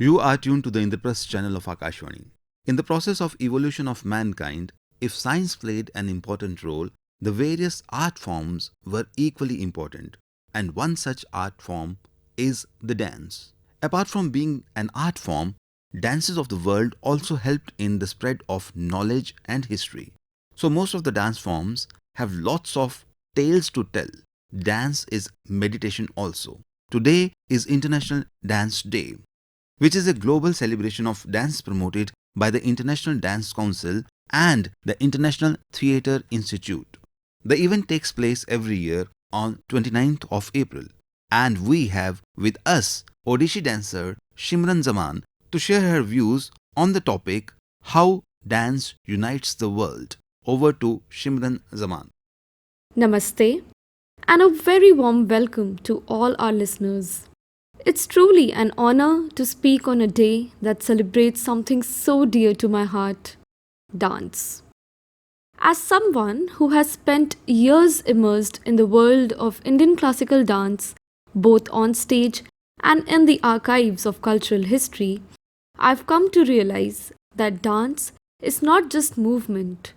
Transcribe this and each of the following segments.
You are tuned to the Indraprasth channel of Akashvani. In the process of evolution of mankind, if science played an important role, the various art forms were equally important, and one such art form is the dance. Apart from being an art form, dances of the world also helped in the spread of knowledge and history. So most of the dance forms have lots of tales to tell. Dance is meditation also. Today is International Dance Day, which is a global celebration of dance promoted by the International Dance Council and the International Theatre Institute. The event takes place every year on 29th of April, and we have with us Odissi dancer Shimran Zaman to share her views on the topic How Dance Unites the World. Over to Shimran Zaman. Namaste, and a very warm welcome to all our listeners. It's truly an honor to speak on a day that celebrates something so dear to my heart dance. As someone who has spent years immersed in the world of Indian classical dance, both on stage and in the archives of cultural history, I've come to realize that dance is not just movement,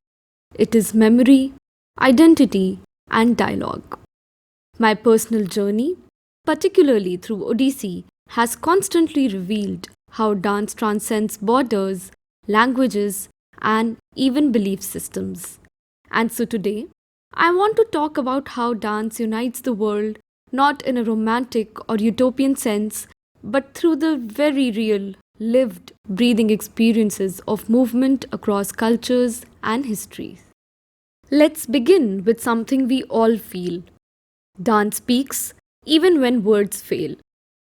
it is memory, identity, and dialogue. My personal journey, particularly through Odissi, has constantly revealed how dance transcends borders, languages, and even belief systems. And so today, I want to talk about how dance unites the world not in a romantic or utopian sense, but through the very real, lived, breathing experiences of movement across cultures and histories. Let's begin with something we all feel. Dance speaks even when words fail.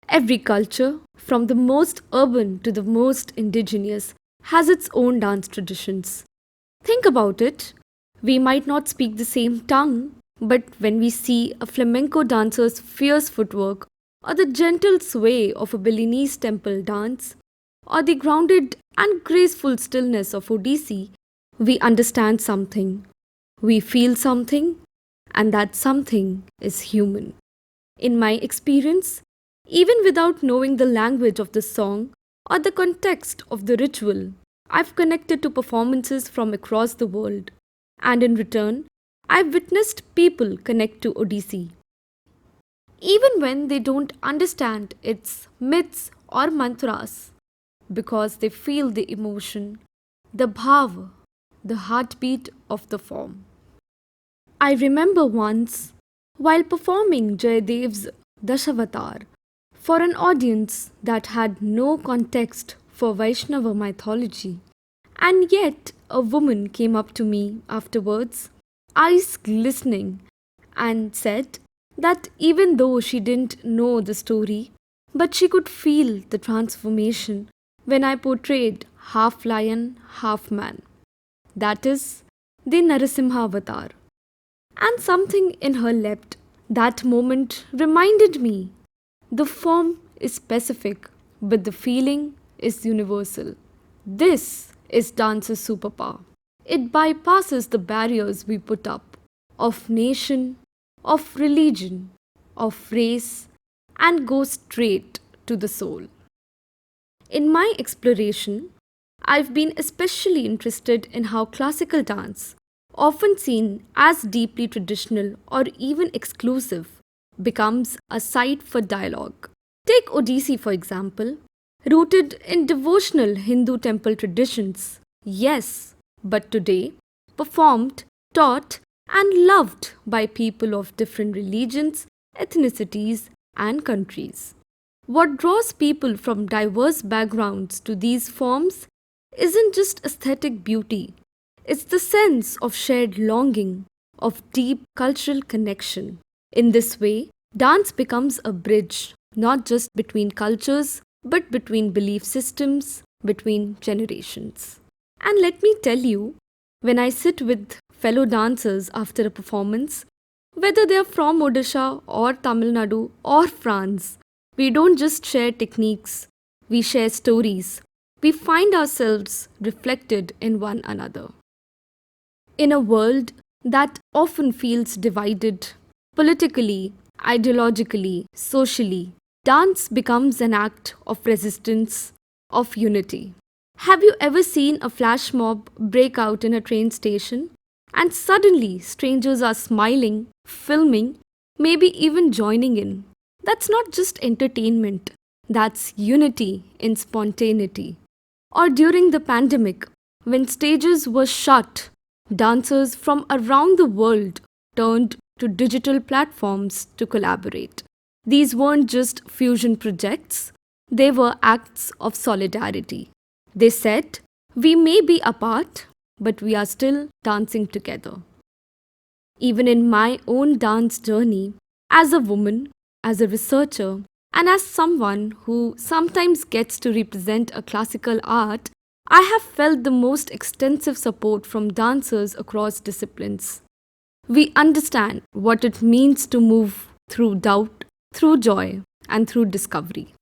Every culture, from the most urban to the most indigenous, has its own dance traditions. Think about it. We might not speak the same tongue, but when we see a flamenco dancer's fierce footwork, or the gentle sway of a Balinese temple dance, or the grounded and graceful stillness of Odissi, we understand something. We feel something, and that something is human. In my experience, even without knowing the language of the song or the context of the ritual, I've connected to performances from across the world, and in return, I've witnessed people connect to Odissi. Even when they don't understand its myths or mantras, because they feel the emotion, the bhava, the heartbeat of the form. I remember once, while performing Jayadev's Dashavatar for an audience that had no context for Vaishnava mythology, and yet a woman came up to me afterwards, eyes glistening, and said that even though she didn't know the story, but she could feel the transformation when I portrayed half lion, half man. That is the Narasimha avatar. And something in her leapt. That moment reminded me the form is specific, but the feeling is universal. This is dance's superpower. It bypasses the barriers we put up of nation, of religion, of race, and goes straight to the soul. In my exploration, I've been especially interested in how classical dance, often seen as deeply traditional or even exclusive, becomes a site for dialogue. Take Odissi, for example, rooted in devotional Hindu temple traditions, yes, but today performed, taught, and loved by people of different religions, ethnicities, and countries. What draws people from diverse backgrounds to these forms isn't just aesthetic beauty, it's the sense of shared longing, of deep cultural connection. In this way, dance becomes a bridge not just between cultures but between belief systems, between generations. And let me tell you, when I sit with fellow dancers after a performance, whether they are from Odisha or Tamil Nadu or France, we don't just share techniques, we share stories. We find ourselves reflected in one another. In a world that often feels divided politically, ideologically, socially, dance becomes an act of resistance, of unity. Have you ever seen a flash mob break out in a train station? And suddenly, strangers are smiling, filming, maybe even joining in. That's not just entertainment, that's unity in spontaneity. Or during the pandemic, when stages were shut, dancers from around the world turned to digital platforms to collaborate. These weren't just fusion projects, they were acts of solidarity. They said, "We may be apart, but we are still dancing together." Even in my own dance journey, as a woman, as a researcher, and as someone who sometimes gets to represent a classical art, I have felt the most extensive support from dancers across disciplines. We understand what it means to move through doubt, through joy, and through discovery.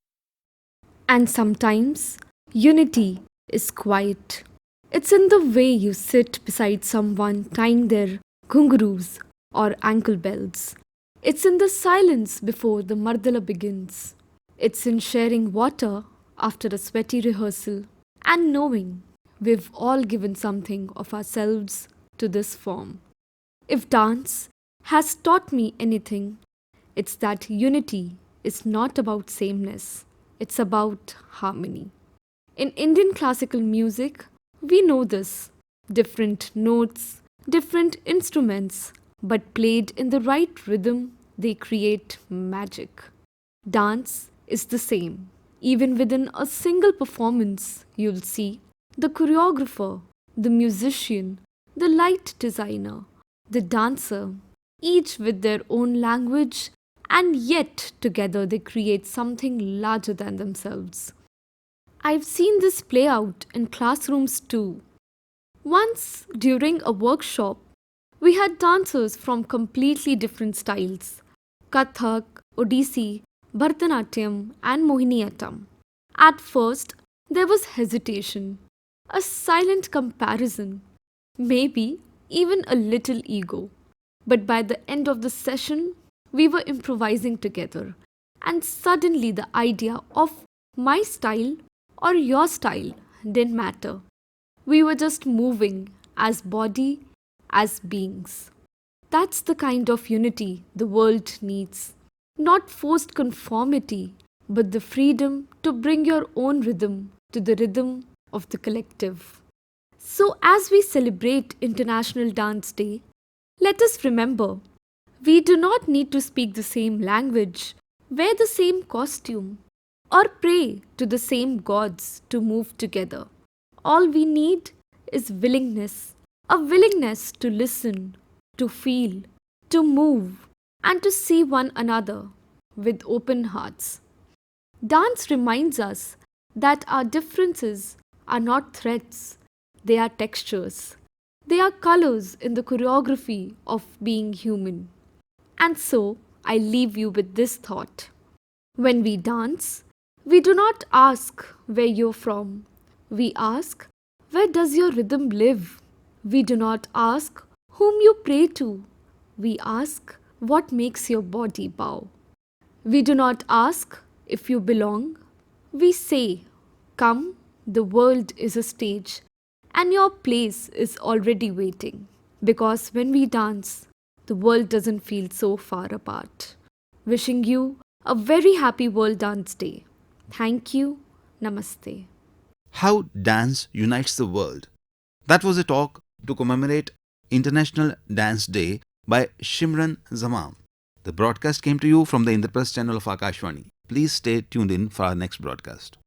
And sometimes unity is quiet. It's in the way you sit beside someone tying their ghungaroos or ankle bells. It's in the silence before the mardala begins. It's in sharing water after a sweaty rehearsal and knowing we've all given something of ourselves to this form. If dance has taught me anything, it's that unity is not about sameness, it's about harmony. In Indian classical music, we know this: different notes, different instruments, but played in the right rhythm, they create magic. Dance is the same. Even within a single performance, you'll see the choreographer, the musician, the light designer, the dancer, each with their own language, and yet together they create something larger than themselves. I've seen this play out in classrooms too. Once, during a workshop, we had dancers from completely different styles: Kathak, Odissi, Bharatanatyam, and Mohiniyattam. At first, there was hesitation, a silent comparison, maybe even a little ego. But by the end of the session, we were improvising together, and suddenly the idea of my style or your style didn't matter. We were just moving as body, as beings. That's the kind of unity the world needs. Not forced conformity, but the freedom to bring your own rhythm to the rhythm of the collective. So, as we celebrate International Dance Day, let us remember we do not need to speak the same language, wear the same costume, or pray to the same gods to move together. All we need is willingness, a willingness to listen, to feel, to move, and to see one another with open hearts. Dance reminds us that our differences are not threats, they are textures. They are colors in the choreography of being human. And so, I leave you with this thought. When we dance, we do not ask where you're from. We ask, where does your rhythm live? We do not ask whom you pray to. We ask, what makes your body bow? We do not ask if you belong. We say, come, the world is a stage, and your place is already waiting. Because when we dance, the world doesn't feel so far apart. Wishing you a very happy World Dance Day. Thank you. Namaste. How dance unites the world. That was a talk to commemorate International Dance Day by Shimran Zamam. The broadcast came to you from the Indraprasth channel of Akashvani. Please stay tuned in for our next broadcast.